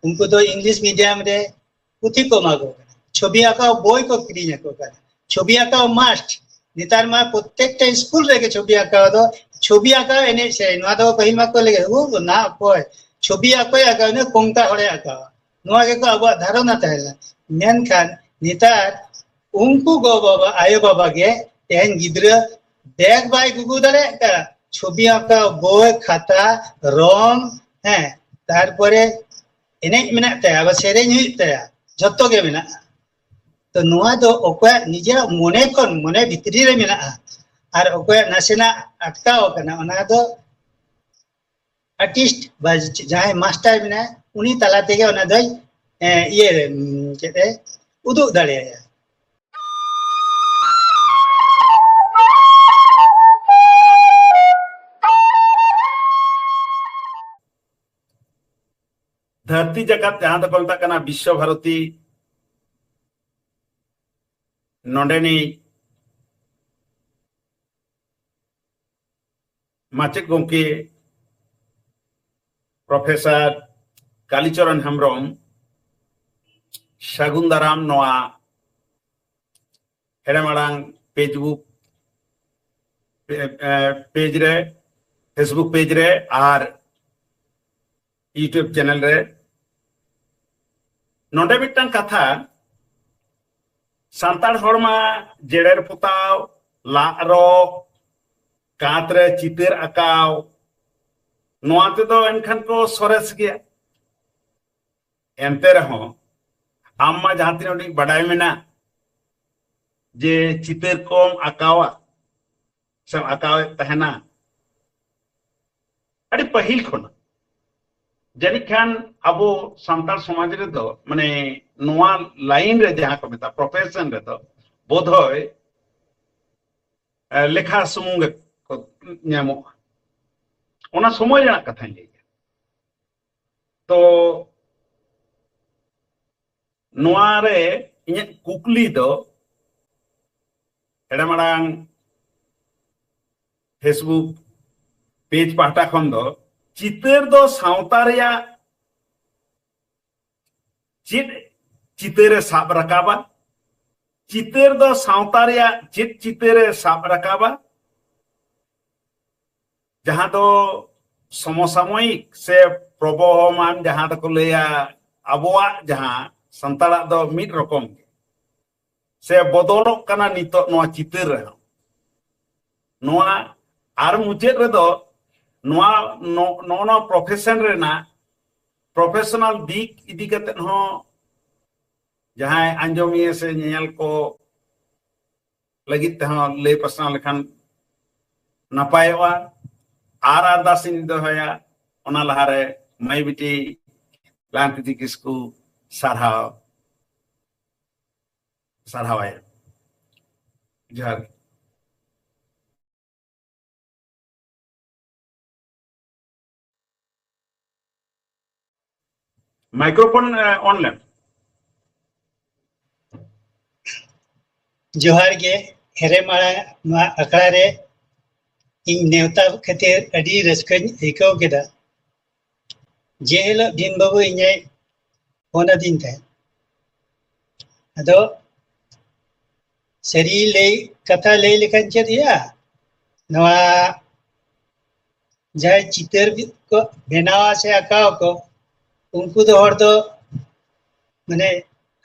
उनको तो English medium रे पुथी को मागो छवि आका बोय को किरिन को कर छवि आका मास्ट नितार मा प्रत्येकटा स्कूल रे छवि आका दो छवि आका एने से नवा दो पहिल मा को लेगे वो ना कोय छवि आका आका ने कोंका हड़े आका नवा के को अब धारणा तहला मेनखान नितार उनको गो बाबा आयो बाबा के तेहन गिद्र बैग बाय गुगु दरे का छवि आका बोय खाता रंग हैं तारपरे एने मेना तया बा सेरेन हुई तया जत्तो के मेना तो नवा दो ओको निजे मने खन मने भितरी रे मेना आर ओको नासेना अटकाव कना ओना दो आर्टिस्ट बा जहां मास्टर मेना उनी तला तेगे ओना दो ये चेते उदुग दाड़ेया धरती जगत जहां तक बोलता कना विश्व भारती नोडेनी माचेद गोंके प्रोफेसर कालीचरण हेम्ब्रम सागुन दाराम नोआ हेड़ेमाड़ांग फेसबुक पेज रे और यूट्यूब चैनल रे नोडे मिट्टन कथा सांताड़ हड़मा जेड़ेर पुताव लारो कांतरे चितर आकाव नोआते दो एनखान को सोरेस गया एनते रहो आम्मा जहां तीनों बड़ाई मेना जे चितर कोम आकावा सब आकाव तहना अड़ी पहिल खोना जानी खान अब सानतार समाज रे दो माने नोआ लाइन रे जहां को मेता प्रोफेशन रे दो बोधय लेखा सुमुंग को न्यामो ओना समय जना कथा ले तो नोआ रे इने कुकली दो एड़ामाड़ांग फेसबुक पेज पाटा खन दो चितर दो सावता रेया चित चितर साब रकाबा चितर दो सावता रेया चित चितर साब रकाबा जहां दो समसामयिक से प्रबोहमान जहां दो को लेया अबोआ जहां संताड़ा दो मिड रकम से बदलक कना नितो नोआ चितर रे नोआ आर मुचेद रे दो नोना प्रोफेशन रेना प्रोफेशनल दिक इदी कते हो जहां अंजमिए से नेल को लगित ते हो ले पर्सनल लेखन नपायवा आर आरदासिन दोहया ओना लहारे माई बिटी लांति किसकु सारहावाय जहर माइक्रोफोन ऑनलाइन जोहार गे हेरे माड़ा अखड़ा रे इन नेवता खातिर अड़ी रस्कन आइकाव केदा जे हिल दिन बाबू इने फोन दिन थे अदो सरी ले कथा ले लेखन चेदिया नवा जाय चितर को बेनावा से आकाव को उनको तो हर दो माने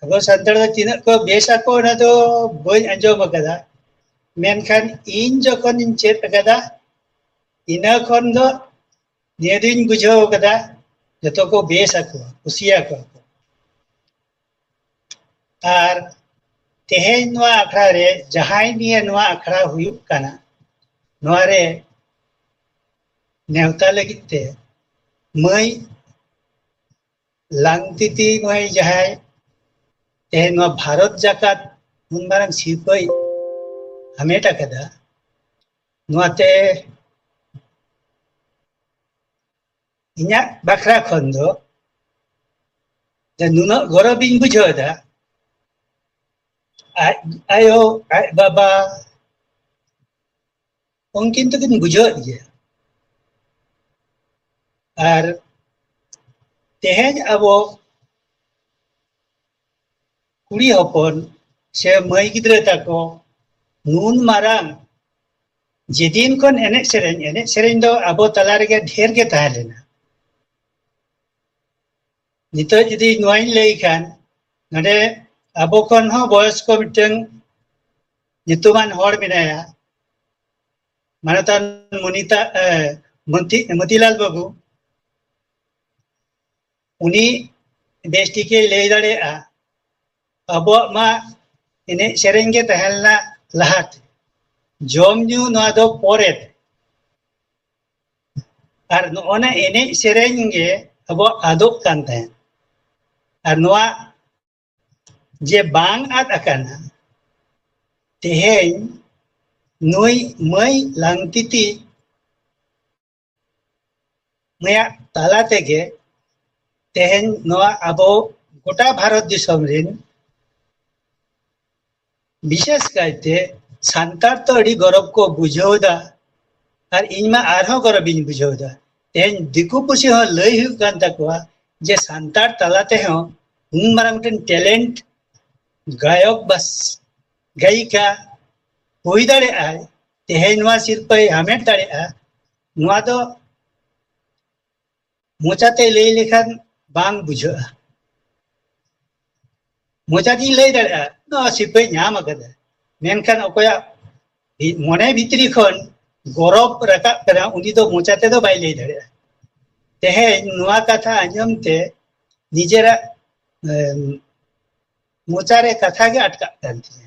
अब संताड़ तीना को बेसा को ना तो बन अंजम कदा मेनखान इन जखन इन चेत कदा इना खन दो नेदिन बुझाव कदा जतो को बेसा को खुशिया को आर तेहेन नवा अखड़ा रे जहाय निये नवा अखड़ा हुयुक काना नवा रे नेवता लगिते मई लांगतिती मई जहाय तेहेन नवा भारत जाकात मुनबारंग सिरपई हमेटा कदा नवाते इन्या बखरा खन दो नुना गौरविन बुझादा आयो बाबा उनकिन तो किन बुझा दिया और तेहेज अब कुड़ी हपन से मई गिद्रे ताको नून मारांग जेदिन खन एने सेरेन दो आबो तला रेगे ढेर के ताहे लेना नितो जदि नोइन लई खान नडे आबो खन हो बयस को मिटंग नितुमान हर मिनाया मानतान मुनिता मतीलाल बाबू उनी बेस्टिके लई दाड़ेया आबो मा एने सेरेन के तहलना लाहात जम न्यू नोआ दो पोरे और नोना एने सेरेन गे आबो आदोक कान तहन और नोआ जे बांग आद अकाना तेहेन नुई मई लांगतिती मया ताला तेगे तेहेन नोआ आबो गोटा भारत दिसम रिन विशेष कायते सांतार तो अड़ी गौरव को बुझावदा और इनमा आरहो गौरव इन बुझावदा तेहेन दिकु पुसी हो लई हुई कान तकवा जे सांतार तालाते हो उन मारांग टैलेंट गायक बस गायिका हुई दाड़ेया तेहेन नोआ सिरपा हामेट दाड़ेया नोआ दो मोचाते लई लेखान बांग बुझा मोचाती लई दाड़ेया नोआ सिरपा नाम अकदा मेनखान अकोया मने भितरी खन गौरव रकाब करा उनी दो मोचाते दो बाई लई दाड़ेया तेहेन नोआ कथा आंजमते निजेरा मोचारे कथा के अटका कान तिया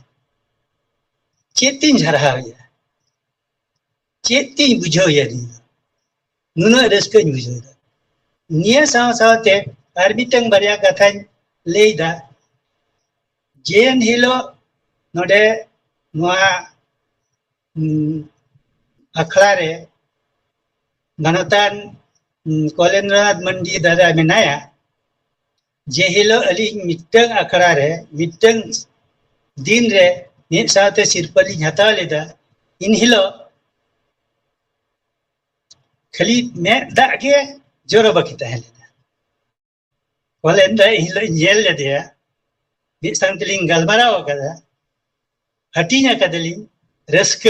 चेतिन झरहाया चेतिन बुझावया नुना रस्कन बुझावदा निया साव सावते आर मिटंग बारिया कथा लईदा जेन हिलो नोडे नोआ अखड़ा रे मानतान कलेन्द्रनाथ मंडी दादा मेनाया जे हिलो अली मिटंग अखड़ा रे मिटंग दिन रे नित साथे सिरपली हताव लेदा इन हिलो खाली में दाग के जोरो बाकी तहलेना कलेन्द्र हिलो जेल लेदिया मित सांतलिंग गलमाराव कदा हटिना कदलिंग रस्क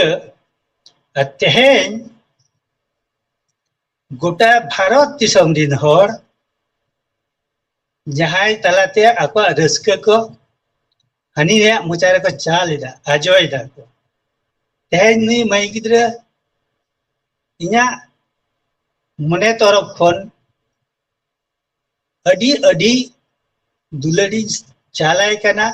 तेहेन गोटा भारत दिसम दिन हर जहां तलाते आको रस्क को हनी रे मोचारे को चाल इदा आजोय दा को तेहेन नुई मई गिद्रा इना मने तरफ खन अडी अडी दुलड़ी चालाय कना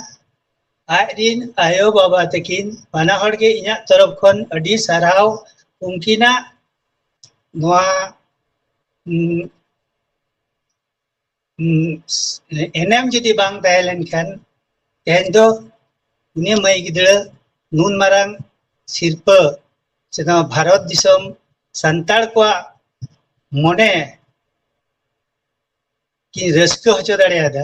आरिन आयो बाबा तकिन पाना हर के इना तरफ खन अडी साराव उनकिना नोआ एनएम जदि बांग ताहेलन खान तेहेन दो उनी मई गिद्रा नून मारांग सिरपा सेना भारत दिसम सांतार को मने कि रस्क हचो दाड़ेयादा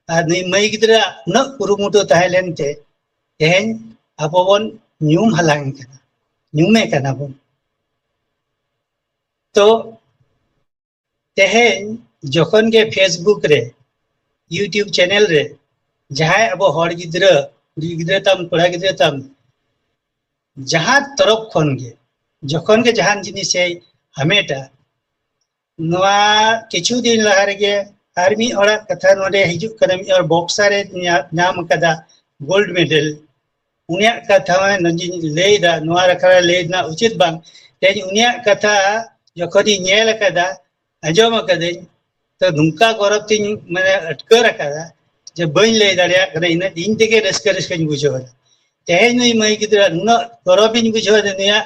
और नुई मई गिद्रा उना कुरुमुटु ताहेलेनते तेहेन आबो बन न्यूम हलांग कना न्यूमे कना बन तो तेहेन जखन के फेसबुक रे यूट्यूब चैनल रे जहां अब हर गिद्रा कुड़ी गिद्रा ताम कोड़ा गिद्रा ताम जहां तरफ खन के जखन के जहां जिनिस हमेटा नोआ किछु दिन लहा रेगे आर्मी ओरा कथा नोडे हिजु कना मी और बॉक्सर रे नाम कदा गोल्ड मेडल उनिया कथा में नंजी लेदा नोआ रखा लेना उचित बांग तेज उनिया कथा जखनी नेल कदा आजम कदे तो नुका गौरव तीन माने अटकर कदा जे बइन ले दाड़िया कदा इन दिन तेगे रस्क रस्कन बुझो तेज नई मई गिद्रा नुना गौरव बिन बुझो दुनिया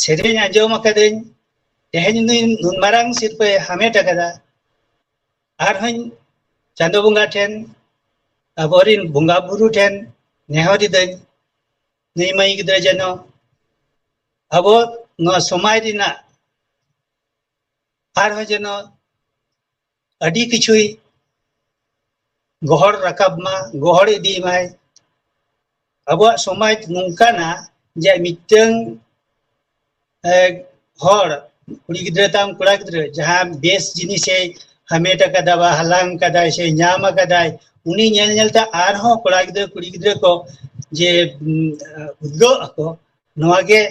सेरेन आजम कदे तेज नई नुन मारांग सिरपा हमेट कदा आर हन चांदो बुंगा ठेन अबोरिन बुंगा बुरु ठेन नेहरी दन नई मई गिद्रा जनो अबो नो समाय दिना आर हन जनो अडी किछुई गोहर रकाब मा गोहर इदी माय अबो समाज नुंकाना जे मिटंग हर कुड़ी गिद्रा ताम कोड़ा गिद्रा जहां बेस जिनिस हमेट कदा बा हलांग कदा से नाम कदा उनी ñel ñelta आरहों कोड़ा गिद्रे कुड़ी गिद्रे को जे उद्गो ako नोआ गे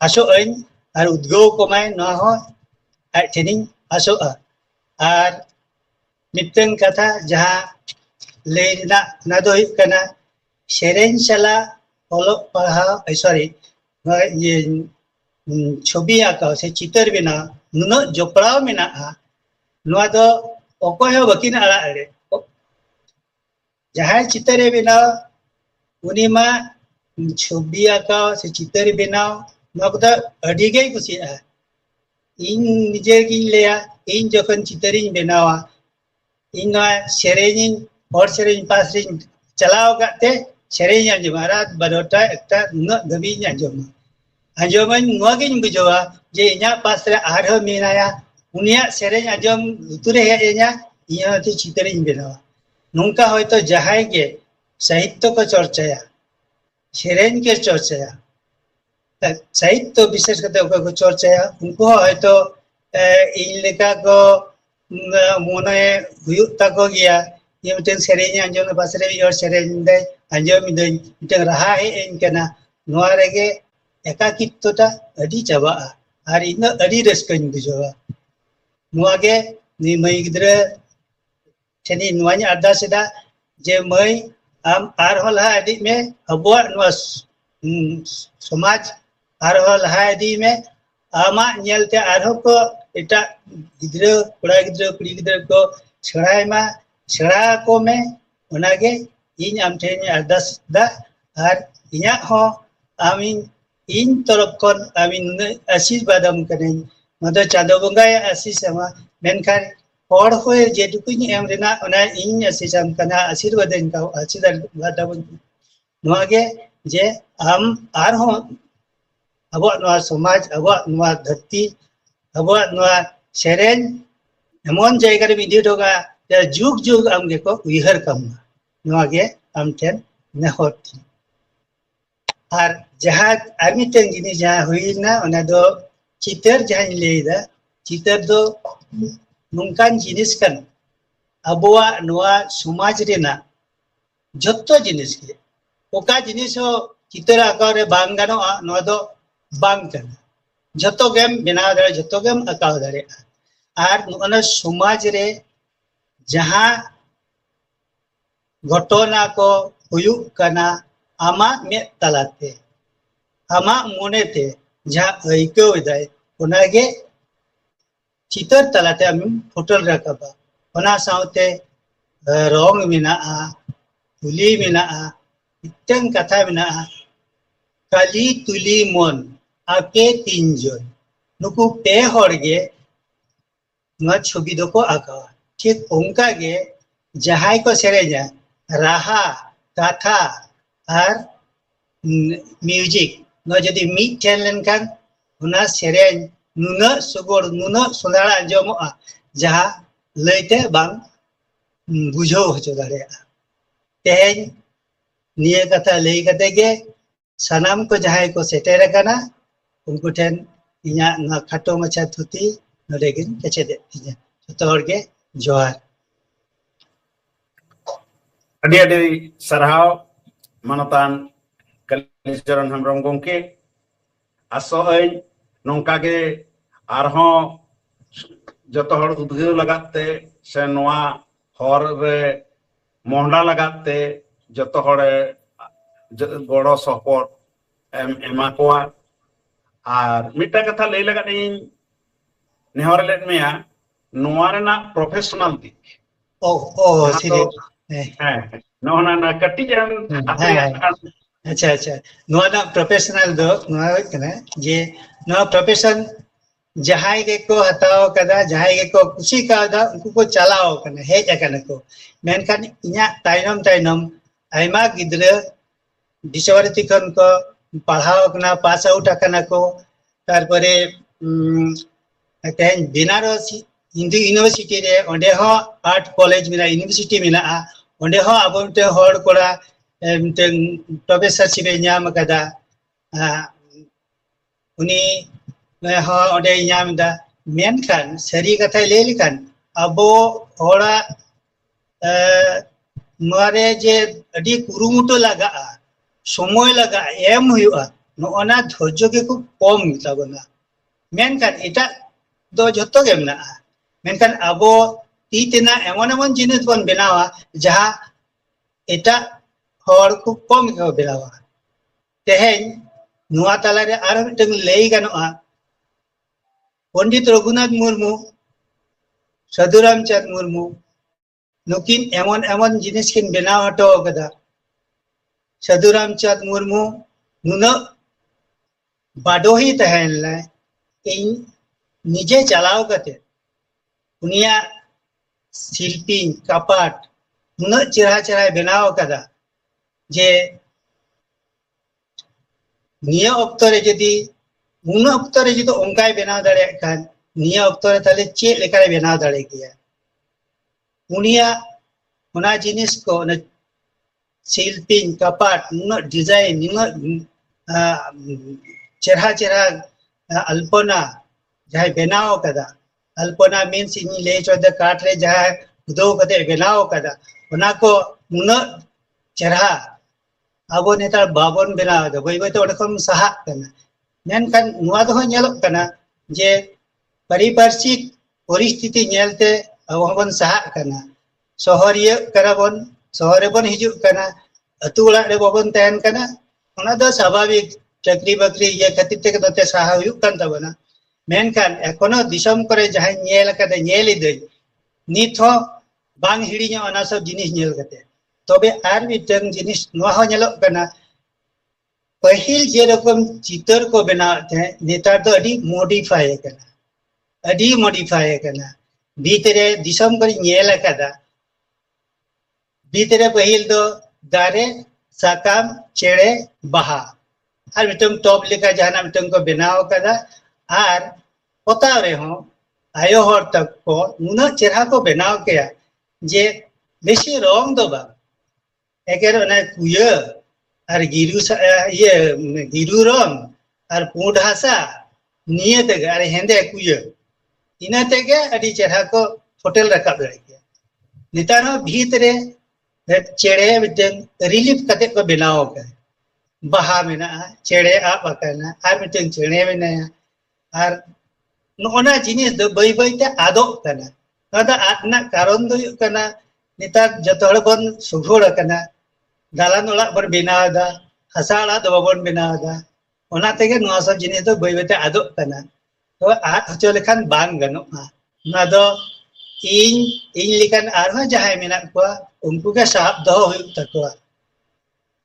आसो अइन आर उद्गो को माय नोआ हो ट्रेनिंग आसो आर मिट्टन कथा जहाँ लेना ना दो कना सेरेन चला ओलो पढ़ाओ सॉरी ये छवि आका से चित्र बिना नुनो जोपड़ाव मिना नोआ दो ओकोय बकिन आला अरे जहाँ चित्र बिना उनी मा छवि आका से चित्र बिना नोकदा अडिगे कुसी इन निजे की लेया इन जोखन चित्रिंग बिनावा इन सेरेनिंग और सेरेनिंग पासरिंग चलाओ करते सेरेनिंग अंजुमारा बरोटा एकटा न गबी अंजुम अंजुमन मुआगिन बुझवा जे इना पासरे आरो मिनाया उनिया सेरेन अंजुम तुरे हेया इया ती चित्रिंग बिनावा नुंका होयतो जहाय के साहित्य को चर्चाया सेरेन के चर्चाया साहित्य विशेष करते को चर्चाया उनको होयतो इन लेका को मोने हुयुक ताको गया ये मिटन सेरेन अंजुम पासरे और सेरेन दे अंजुम दे मिटन रहा है इनकना नोआ रेगे एकाकित्वता अडी चाबा आर इन अडी रस्कन बुझवा नोआ गे नि मई गिद्रे ठेनी नोआनि आदासेदा जे मई आम आर होला अडी में अबुआ नोआ समाज आर होला अडी में आमा ñelte आरो को एटा गिद्रे कुड़ा गिद्रे कुड़ी गिद्रे को छड़ाई मा छड़ा को में ओनागे इन आम ठेनी आदास दा आर इया हो आमिन इन तरफ kon आमिन आशीर्वादम कने मदो चांदो बंगाय आशीषमा मेनखान हर होय जे दुकुनि एम रेना ओना इन आशीषम कना आशीर्वादन का आशीर्वादम नोगे जे आम आर हो अब समाज अब धरती अब सेरेन एमन जायगा इदी दोगा जुग जुग आम गेको उयहर कमा नोगे आम ठेन नेहर आर जहाँ आर मिटन जिनिस जहाँ हुईना ओना दो चितर जहाँ लेदा चितर दो नुंकान जिनिस कन अबुआ नोआ समाज रेना जत्तो जिनिस के ओका जिनिस हो चितर आकार रे बांग गानो नोआ दो बांग कन जत्तो गेम बनाव दारे जत्तो गेम आकाव दारे आर ओना समाज रे जहाँ घटना को हुयुक कना आमा में तलाते आमा मोने ते जहाँ ऐको दाय ओनागे चितर तलाते आम फोटल रकाबा ओना साउते रंग मिना तुली मिना इतन कथा मिना काली तुली मन आके तीन जन नुकु पे हरगे नवा छवि दो को आका ठीक उनका गे जहाय को सेरेजा राहा कथा आर म्यूजिक न जदि मिट ठेन लेनखान उना सेरेन नुना सुगोर नुना सुंदरा अंजमोआ जहाँ लैते बांग बुझो हचो दारे तेहेन निये कथा लई कते गे सनाम को जहाय को सेटेर कना उनको ठेन इना ना खाटो मचा थुती नरेगिन केचे दे तिया जतो हरगे जोहार अडी अडी सरहाव मानतान कलिचरण हमरम गोंके आसो नौका के आरहों जतो हर उद्घाटन लगाते से नोआ हर रे मोहंडा लगाते जतो हर गड़ो सपोर्ट एमा कोआ आर मिटा कथा लई लगा इन नेहर लेट मेया नोआ रेना प्रोफेशनल दिक ओ सीधे नोना ना कटी जन अच्छा अच्छा नोआ ना प्रोफेशनल दो नोआ कना जे नोआ प्रोफेशन जहाई के को हताओ कदा जहाई के को खुशी का दा उनको को चलाओ कना हे जकना को मेनखान इना ताइनम ताइनम आइमा गिद्रे दिशवरती खन को पढ़ाओ कना पास आउट कना को तारपरे तेन बनारस हिंदू यूनिवर्सिटी रे ओंडे हो आर्ट कॉलेज मिना यूनिवर्सिटी मिना ओंडे हो अब ते हर कोड़ा प्रोफेसर शिबे नाम कदा उनी हो ओंडे नाम दा मेनखान सरी कथा ले लिखान अब होड़ा नोरे जे अडी कुरुमुटो लगा समय लगा एम हुआ नोना धैर्य के खूब कम ताबना मेनखान एटा दो जतो गे मेना मेनखान आबो ती तेना एमन एमन जिनिस बन बनावा जहां एटा हर खूब कम के बनावा तेहेन नुआ तालारे आरो मिटन लई गानोआ पंडित रघुनाथ मुर्मू साधु रामचंद्र मुर्मू नुकिन एमन एमन जिनिस किन बनाव हटो कदा साधु रामचंद्र मुर्मू नुना बाडोही तहन ले इन निजे चलाव कते उनिया शिल्पी कपाट नुना चेहरा चेहरा बनाव कदा जे निया अक्तरे जदी उना अक्तरे जदी ओंकाय बनाव दाड़े खान निया अक्तरे ताले चे लेकाय बनाव दाड़े गया उनिया उना जिनिस को न शिल्पी कपाट नुना डिजाइन नुना चेहरा चेहरा अल्पना जहां बनाव कदा अल्पना मीन्स इन ले चोदा काट रे जहां दो कते बनाव कदा उना को नुना चेहरा आबो नेतार बाबन बनाव द बई बई तो ओडखम सहा कना मेनखान नुआ दो नेलो कना जे पारिपार्श्विक परिस्थिति नेलते अब बन सहा कना शहरिया कराबन शहर बन हिजु कना अतु ओड़ा रे बबन तहन कना ओना दो स्वाभाविक चाकरी बाकरी ये खातिर ते दते सहा हुयु कन तबना मेनखान एखोनो दिसम करे जहां नेल कदे नेल इदई नित हो बांग हिड़िño ओना सब जिनिस नेल कते तबे आर मिटन जिनिस नुआ हो नेलो कना पहिल जे रकम चितर को बना थे नेतार तो अडी मॉडिफाई कना भीतरे दिसम करे नेल कदा भीतरे पहिल दो दारे साकाम चेड़े बाहा आर मिटन टॉप लेका जहाना मिटन को बनाव कदा आर पता रे हो आयो हर तक को नुना चेहरा को बनाव किया जे बेसी रंग दो बा एकेर ओना कुया आर गिरु ये गिरु रंग आर पुंड हासा निये ते आर हेंदे कुया इना तेगे अडी चेहरा को फोटल रखा दड़े गया नितार हो भीतरे चेड़े मिटन रिलीफ कते को बनाव के बाहा मेना चेड़े आप आकना आर मिटन चेड़े मेना आर नोना जिनिस दो बई बई ते आदो कना नदा आतना कारण दो कना नितार जतो हड़ बन सुघोड़ कना दालान ओड़ा बन बनाव दा हसा ओड़ा दो बन बनाव दा ओना तेगे नोआ सब जिनिस दो बई बई ते आदो कना तो आद हचो लेखान बांग गनोआ ना दो इन लेखान आरहो जहाय मेना को उनको के साहब दो हुयु तकोआ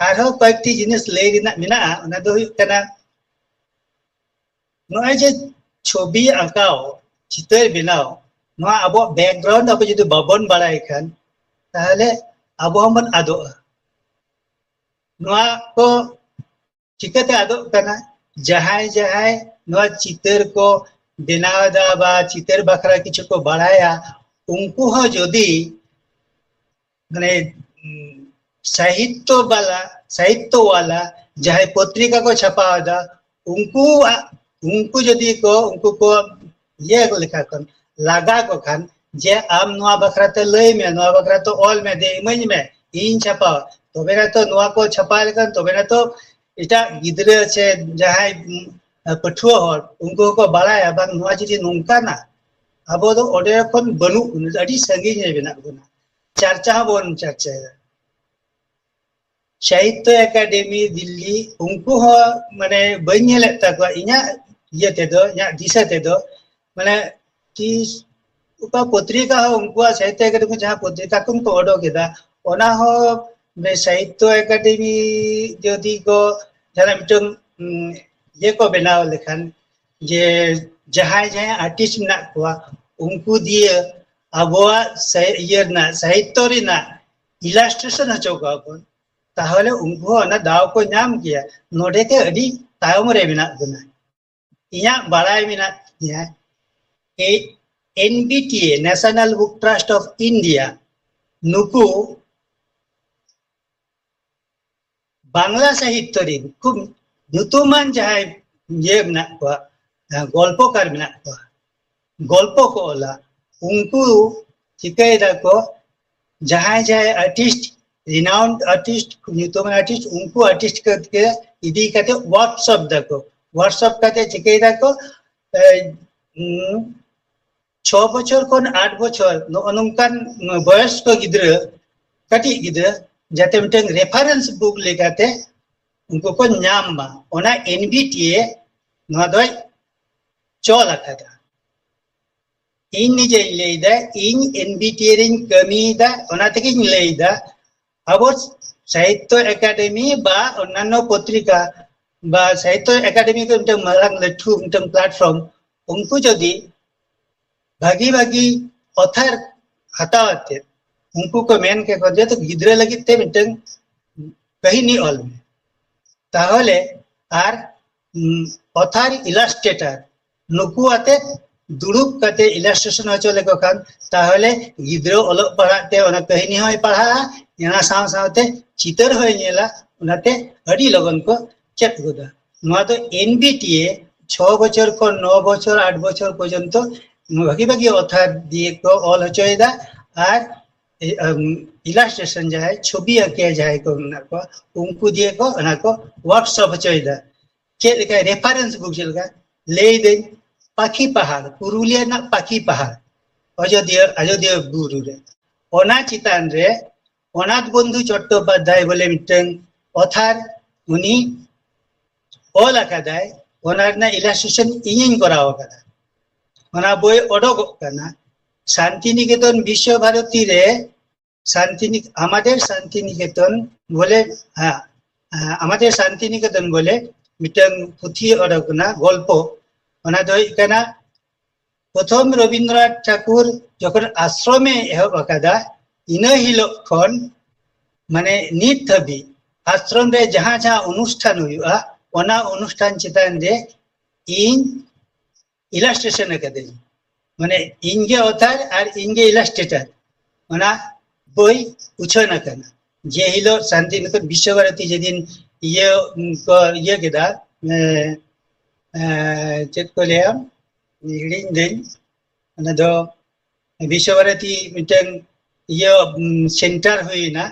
आरहो कयेकटी जिनिस लई रिना मेना ओना दो हुयु कना नोय जे छवि आंकाव चितर बनाव नोआ अब बैकग्राउंड अब जदि बाबन बाड़ाय खान ताहले अब हमन आदो नोआ को चिकते आदो कना जहाय जहाय नोआ चितर को बनाव दा बा चितर बखरा किछु को बाड़ाया उनको हो जदि माने साहित्य वाला जहाय पत्रिका को छपाव दा उनको जदि को उनको को ये लिखा कन लागा को खान जे आम नोआ बखरा ते लई में नोआ बखरा तो ऑल में दे इमज में इन छपा तो बेना तो नोआ को छपा लेकन तो बेना तो इटा गिदरे से जहाय पठुआ हर उनको को बाड़ाया बांग नोआ जदि नोंका ना अबो दो ओडे खन बनु अडी संगी ने बेना बना चर्चा बोन चर्चा साहित्य एकेडमी दिल्ली उनको हो माने बन्य लेता को इना ये ते दो या दिशा ते दो माने कि उका पत्रिका हो उनको साहित्य एकेडमी जहां पत्रिका को ओडो केदा ओना हो मे साहित्य एकेडमी जदि को जहां मिटन ये को बनाव लेखान जे जहां जहां आर्टिस्ट ना को उनको दिए अबवा ये ना साहित्य रिना इलास्ट्रेशन हचो को अपन ताहले उनको ना दाव को नाम किया नोडे के अडी तायम रे बिना गुना इया बाड़ाय बिना या NBTA national book trust of India नुकु बांग्ला साहित्य रे खूब नुतुमान जहाय ये बिना को गल्पकार बिना को गल्प को ओला उनको चिकाय दा को जहां जहां आर्टिस्ट रिनाउंड आर्टिस्ट ᱧᱩᱛᱩᱢ आर्टिस्ट उनको आर्टिस्ट के इदी करते वर्कशॉप दको वर्कशॉप करते चिके दको 6 বছর কোন 8 বছর ননকান বয়স্ক গিদ্রা কাটি গিদ্রা যাতে মিটং রেফারেন্স বুক লেগাতে उनको को नाम बा ओना एनबीटीए नवा दय चल आकादा इन निजे लेदा इन एनबीटीए रिन कमीदा ओना तके लेदा अब साहित्य एकेडमी बा अन्यान्य पत्रिका बा साहित्य एकेडमी को मिटं मारांग लठु मिटं प्लेटफॉर्म उनको जदि भागी भागी ऑथर हटावते उनको को मेन के को तो गिद्रा लगी ते मिटं कहिनी ऑल में ताहले आर ऑथर इलास्ट्रेटर नुकु आते दुरुप कते इलास्ट्रेशन हो चले को खान ताहले गिद्रो अलग पढ़ाते ओना कहिनी होय पढ़ा याना साव सावते चितर होय नेला ओनाते अडी लगन को चेक गोदा नवा तो एनबीटीए 6 বছর को 9 বছর 8 বছর पर्यंत भागी भागी ऑथर दिए को ऑल होचोयदा आर इलास्ट्रेशन जाए छवि आके जाए को उनको दिए को ना को वर्कशॉप होचोयदा के लेका रेफरेंस बुक चलगा ले दे पाखी पहाड़ पुरुलिया ना पाखी पहाड़ अयोध्या बुरु रे ओना चितान रे अनाथ बंधु चट्टोपाध्याय बोले मिटन ऑथर उनी ऑल आकादाय ओना ना इलास्ट्रेशन इनिंग कराव करा ओना बोय ओडोक कना शांतिनिकेतन विश्व भारती रे शांतिनिकेतन बोले हाँ हमारे शांतिनिकेतन बोले मिटन पुथी ओडोकना गल्प ओना दो कना प्रथम रवींद्रनाथ ठाकुर जखन आश्रमे एहब आकादा इना हिलो खन माने नित हबी आश्रम रे जहां जहां अनुष्ठान हुआ ओना अनुष्ठान चितान रे इन इलास्ट्रेशन आकादे माने इनगे ऑथर और इनगे इलास्ट्रेटर ओना बोई उछन आकाना जे हिलो शांतिनिकेतन विश्व भारती जेदिन ये केदा चेक को लेया हिडिन दिन ओना दो विश्व भारती मिटन ये सेंटर हुई ना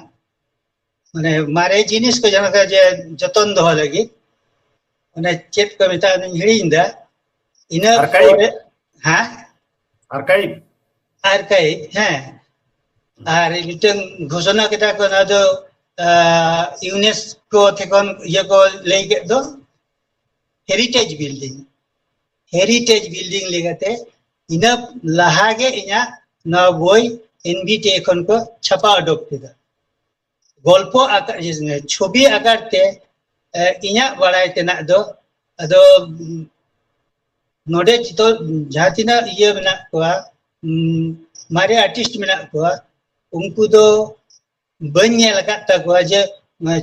माने मारे जिनिस को जाना का जे जतन दो लगी ओना चेक को मिता हिडिन दा इना हाँ आर्काइव हैं और मिटन घोषणा केटा को ना दो यूनेस्को थेकन ये को लेके दो हेरिटेज बिल्डिंग लेगाते इना लाहागे इना ना बोई एनबीटीए खन को छपा अडोक केदा गल्प आकार छवि आकारते इना बड़ाई तेना दो अदो नोडे तो जहातिना ये मेना कोआ मारे आर्टिस्ट मेना कोआ उनको दो बन्य लगा तक जे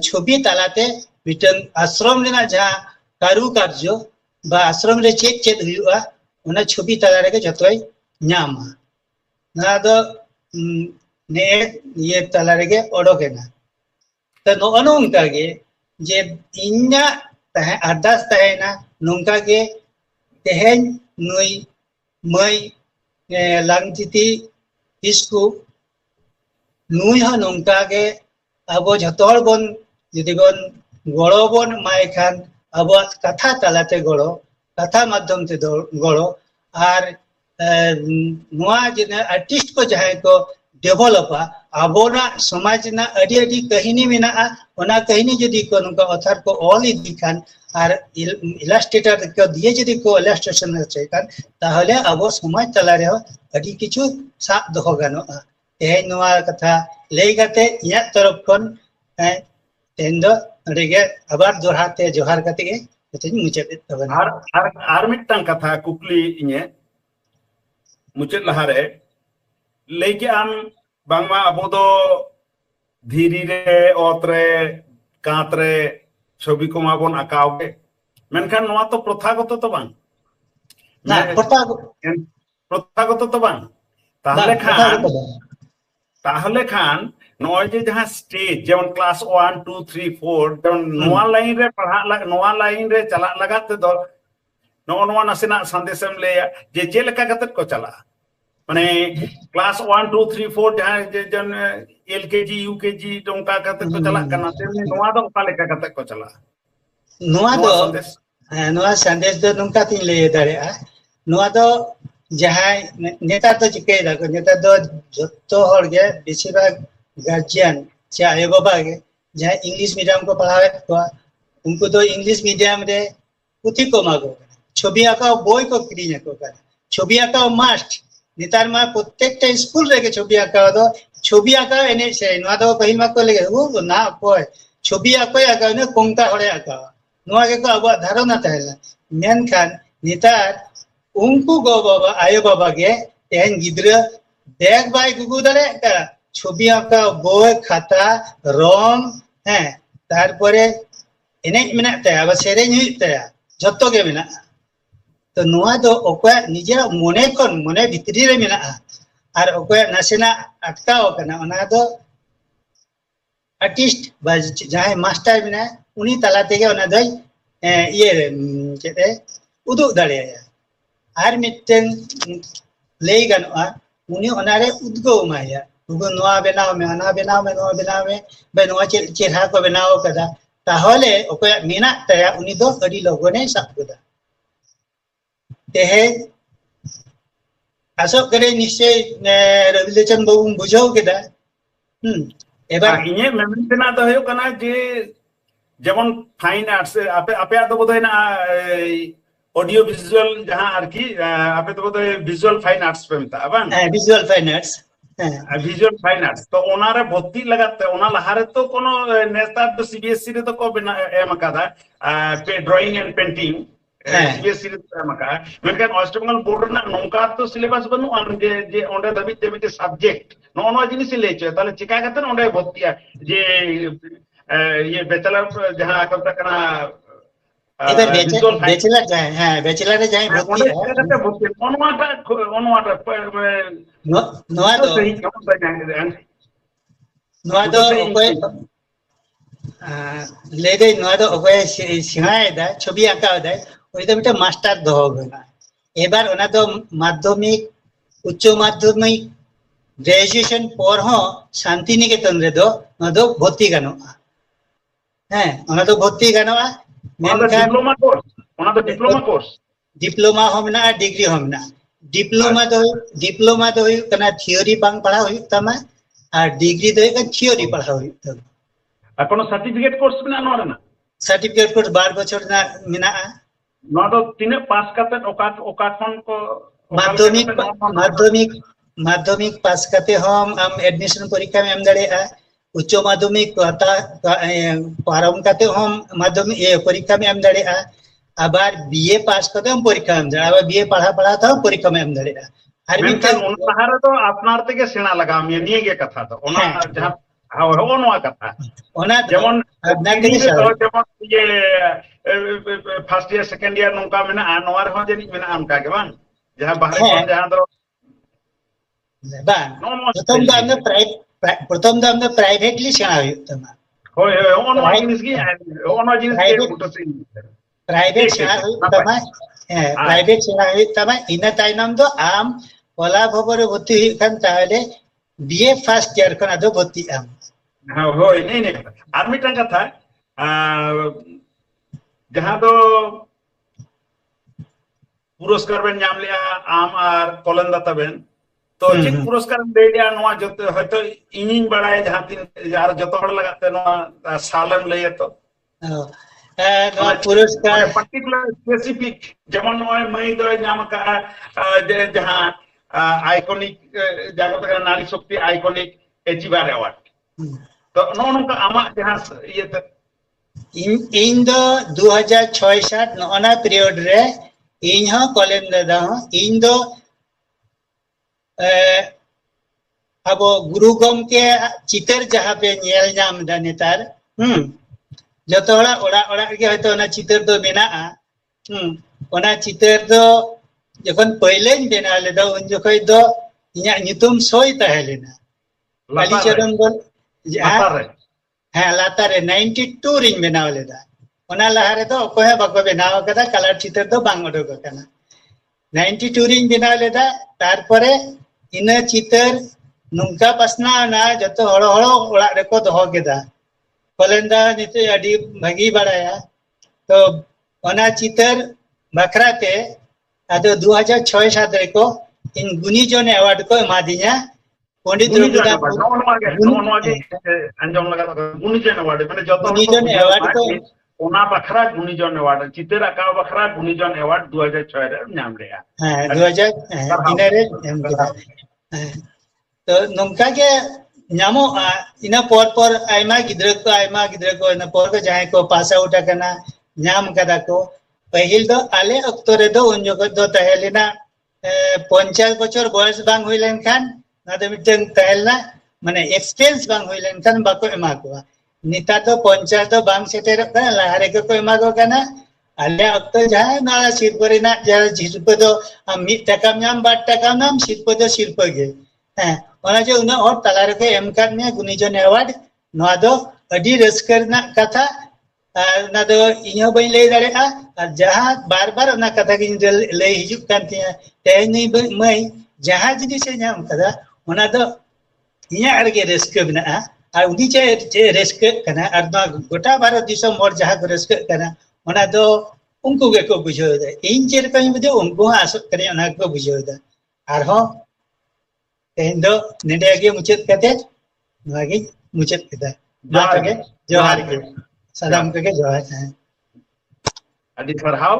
छवि तालाते मिटन आश्रम लेना जहां कारुकार्य बा आश्रम रे चेक चेक हुआ ओना छवि ताला रे जतोय न्यामा ना दो ने ये ताला रे ओडोकेना तो नो उनका गे जे इन्ना तहे अरदास तहेना नुंका गे तेहेन नुई मई लांगतिति इसको नुई हा नुंका गे अब जतोर बन जदि बन गड़ो बन माय खान अब कथा तालाते गड़ो कथा माध्यम ते गड़ो और नुआ जिने आर्टिस्ट को जहां को डेवलपा अबोना समाज ना अडी अडी कहानी मेना ओना कहानी जदि को नुका ऑथर को ऑल दिखान और इलास्ट्रेटर को दिए जदि को इलास्ट्रेशन चेकान ताहले अब समाज तला रे अडी किछु साब दोहो गानो ए नुआ कथा लेगाते इया तरफ कोन तेंदो रेगे आबार दोहराते जोहार कते के जते मुचेत तबन आर मिटन कथा कुकली इने मुचेत लहारे लेके आम बांगमा अबो दो धीरी रे ओतरे कातरे छवि को माबन आकावे मेनखान नवा तो प्रथागत तो बांग ना प्रथागत तो बांग ताहले खान नय जे जहां स्टेज जेवन क्लास 1 2 3 4 जेवन नवा लाइन रे पढ़ा नवा लाइन रे चला लगाते दो नवा नवा नसेना संदेशम ले जे लेका कतत को चला माने क्लास 1 2 3 4 जहां जन एलकेजी यूकेजी नोंका कते को चला कना तेमनी नोआ दो ओका लेका कते को चला नोआ दो संदेश नोआ संदेश दो नोंका तीन ले दाड़ेया नोआ दो जहां नेता तो चिके दा को नेता दो जत्तो हर गे बेसिरभाग गार्जियन से आयो बाबा गे जहां इंग्लिश मीडियम को पढ़ावे को उनको तो इंग्लिश मीडियम रे पुथी को मागो छवि आका बोय को किरिने को कर छवि आका मास्ट नितार मा प्रत्येकटा स्कूल रे के छवि आका दो छवि आका एने से नोआ दो पहिल मा को लेगे वो ना कोय छवि आका आका ने कोंका हरे आका नोआ के को अब धारणा ताहेला मेन खान नितार उनको गो बाबा आयो बाबा के तेन गिद्र बैग बाय गुगु दरे का छवि आका बोय खाता रंग है तार परे एने मेना ताया बा सेरेñ हुई ताया जत्तो के मेना तो नोआ दो ओका निजे मने कोन मने भितरी रे मेना आर ओका नासेना अटकाओ कना ओना दो आर्टिस्ट बा जहां मास्टर मेना उनी तला तेगे ओना दो ये चेते उदुग दाड़ेया आर मिटन लेई गानोआ उनी ओना रे उद्गो माया उगो नोआ बनाओ में ओना बनाओ में नोआ बनाओ में बे नोआ चेहरा को बनाओ कदा ताहले ओका मेना ताया उनी दो अडी लोगोने साबदा तेहे आसो करे निश्चय रविलोचन बाबू बुझाव केदा एबार इने मेमेंटेना तो होयो कना जे जेमन फाइन आर्ट्स आपे आपे तो बोधय ना ऑडियो विजुअल जहां आरकी आपे तो बोधय विजुअल फाइन आर्ट्स पे मिता बान visual fine arts visual fine arts तो ओना रे भर्ती लगाते ओना लहारे तो कोनो नेता तो सीबीएसई रे तो को बिना एम कादा पे ड्राइंग एंड पेंटिंग सीबीएसई रे एम का मेनकान वेस्ट बंगाल बोर्ड ना नोंका तो सिलेबस बनु आन जे जे ओंडे दबि जे मिते सब्जेक्ट नो जिनिस ले चे ताले चिका कते ओंडे भर्तिया जे ये बैचलर जहां करता कना इधर बैचलर जाए हां बैचलर रे जाए भर्ती है ओनवाटा नोआ दो ओकोय ले दे नोआ दो ओकोय सिहाय दा छवि आका दा ओइ दो मिटे मास्टर दो गना एबार ओना दो माध्यमिक उच्च माध्यमिक ग्रेजुएशन पर हो शांति निकेतन रे दो ओना दो भर्ती गानोआ हैं ओना दो भर्ती गानोआ डिप्लोमा कोर्स डिप्लोमा होमना डिग्री होमना डिप्लोमा दो कना थियोरी बांग पढ़ा हुई तमा और डिग्री दो का थियोरी पढ़ा हुई तमा कोनो सर्टिफिकेट कोर्स बिना नोरा ना सर्टिफिकेट कोर्स 12 बछर ना मिना नो दो तिने पास करते ओका कोन को माध्यमिक पास करते हम एडमिशन परीक्षा में हम दड़े उच्च माध्यमिक पारम करते हम माध्यमिक परीक्षा में हम दड़े आबार बीए पास करते हम परीक्षा में दड़े आबार बीए पढ़ा था परीक्षा में हम दड़े हर मिनटे उन सहारे तो अपनार ते के सेना लगाम ये निये के कथा तो ओना जहां हो नोआ कथा ओना जेमन अपना के जेमन ये फर्स्ट ईयर सेकंड ईयर नोका मेना नोआ रे हो जेनी मेना आमका के बान जहां बाहर कोन जहां दो बान प्रथम दाम ने प्राइवेटली सेना हुई तमा होय ओनवा जिनिस की प्राइवेट सेना हुई तमा प्राइवेट सेना हुई तमा इना ताइनम दो आम ओला भवर भर्ती हुई खान ताहले बीए फर्स्ट ईयर खन आदो भर्ती आम हां होय नहीं आर मिटन कथा जहां दो पुरस्कार बेन नाम लिया आम आर कोलंदाता बेन तो चिक पुरस्कार दे दिया नोआ जते हयतो इनिंग बड़ाय जहां तीन यार जतो हड़ लगाते नोआ सालन लय तो नोआ पुरस्कार पर्टिकुलर स्पेसिफिक जेमन नोआ मई दो नाम का जहां आइकॉनिक जागत का नारी शक्ति आइकॉनिक अचीवर अवार्ड तो नो का आमा जहां ये इन दो 2006 नोना पीरियड रे इन हो कोलंदादा हो इन दो अब गुरु गम के चितर जहां पे नेल नाम दा नेतार जतो ओड़ा ओड़ा ओड़ा के हयतो ना चितर दो मेना ओना चितर दो जखन पहले बेना ले दो उन जखय दो इया नितुम सोय तहलेना काली चरण बोल हां लातार 92 रिंग बेना ले दा ओना लहारे दो कोहे बको बेनाव कदा कलर चितर दो बांग ओडो कना 92 रिंग बेना ले दा तार परे इन चितर नुंका पसना ना जतो हड़ो हड़ो ओड़ा रेको दोहो केदा पलेंदा निते अडी भागी बाड़ाया तो ओना चितर बखराते आदो 2006-7 रेको इन गुनीजन अवार्ड को एमा दिया पंडित रघुनाथ अंजम लगा गुनीजन अवार्ड माने जतो गुनीजन अवार्ड को ओना बखरा गुनीजन अवार्ड चितर आका बखरा गुनीजन अवार्ड 2006 रे नाम रेया हां 2000 इन रे एम केदा तो नोंका के ᱧᱟᱢᱚ ᱤᱱᱟ ᱯᱚᱨ ᱟᱭᱢᱟ ᱜᱤᱫᱽᱨᱟᱹ ᱠᱚ ᱤᱱᱟ ᱯᱚᱨ ᱠᱚ ᱡᱟᱦᱟᱸᱭ ᱠᱚ ᱯᱟᱥ ᱟᱣᱩᱴ ᱟᱠᱟᱱᱟ ᱧᱟᱢ ᱠᱟᱫᱟ ᱠᱚ ᱯᱟᱹᱦᱤᱞ ᱫᱚ ᱟᱞᱮ ᱚᱠᱛᱚ ᱨᱮᱫᱚ ᱩᱱ ᱡᱚᱠᱷᱚᱱ ᱫᱚ ᱛᱟᱦᱮᱸ ᱞᱮᱱᱟ 50 ᱵᱚᱪᱷᱚᱨ ᱵᱚᱭᱚᱥ ᱵᱟᱝ ᱦᱩᱭ ᱞᱮᱱᱠᱷᱟन ᱚᱱᱟ ᱫᱚ ᱢᱤᱫᱴᱟᱝ ᱛᱟᱦᱮᱸ ᱞᱮᱱᱟ ᱢᱟᱱᱮ ᱮᱠᱥᱯᱮᱨᱤᱭᱮᱱᱥ ᱵᱟᱝ ᱦᱩᱭ ᱞᱮᱱᱠᱷᱟन ᱵᱟᱠᱚ ᱮᱢᱟ ᱠᱚᱣᱟ ᱱᱮᱛᱟᱨ ᱫᱚ 50 ᱫᱚ ᱵᱟᱝ ᱥᱮᱴᱮᱨᱚᱜ ᱠᱟᱱᱟ ᱞᱟᱦᱟ ᱨᱮᱜᱮ ᱠᱚ ᱮᱢᱟ ᱠᱚ ᱠᱟᱱᱟ ᱟᱞᱮ ᱚᱠᱛᱚ ᱡᱟᱦᱟᱸ ᱱᱚᱣᱟ ᱥᱤᱨᱯᱟᱹ ᱨᱮᱱᱟᱜ ᱡᱟᱦᱟᱸ ᱥᱤᱨᱯᱟᱹ ᱫᱚ 1 ᱴᱟᱠᱟᱢ ᱧᱟᱢ 2 ᱴᱟᱠᱟᱢ ᱧᱟᱢ ᱥᱤᱨᱯᱟᱹ ᱫᱚ ᱥᱤᱨᱯᱟᱹ ᱜᱮ ᱦᱮᱸ ᱚᱱᱟ ᱡᱮ ᱩᱱᱟᱹᱜ ᱦᱚᱲ ᱛᱟᱞᱟ ᱨᱮᱠᱚ ᱮᱢ ᱠᱟᱫ ᱢᱮᱭᱟ गुनीजन अवार्ड नोआ दो अडी रस्कर ना कथा ना दो इयो बई लई दाड़ेआ और जहां बार-बार ना कथा की लई हिजुक कान तिया तेनी मई जहां जिनिस से नाम कदा ओना दो इया अरगे रस्कर बना और उनी चे रस्कर कना और ना गोटा भारत दिसम मोर जहां को रस्कर कना ओना दो उनको गे को बुझो दे इन चेर कई बदे उनको आसत करे ओना को बुझो दे और हो तेन दो नेडे गे मुचत कते नोगे मुचत केदा जोहार के सादाम के जोहार है अडी सरहाव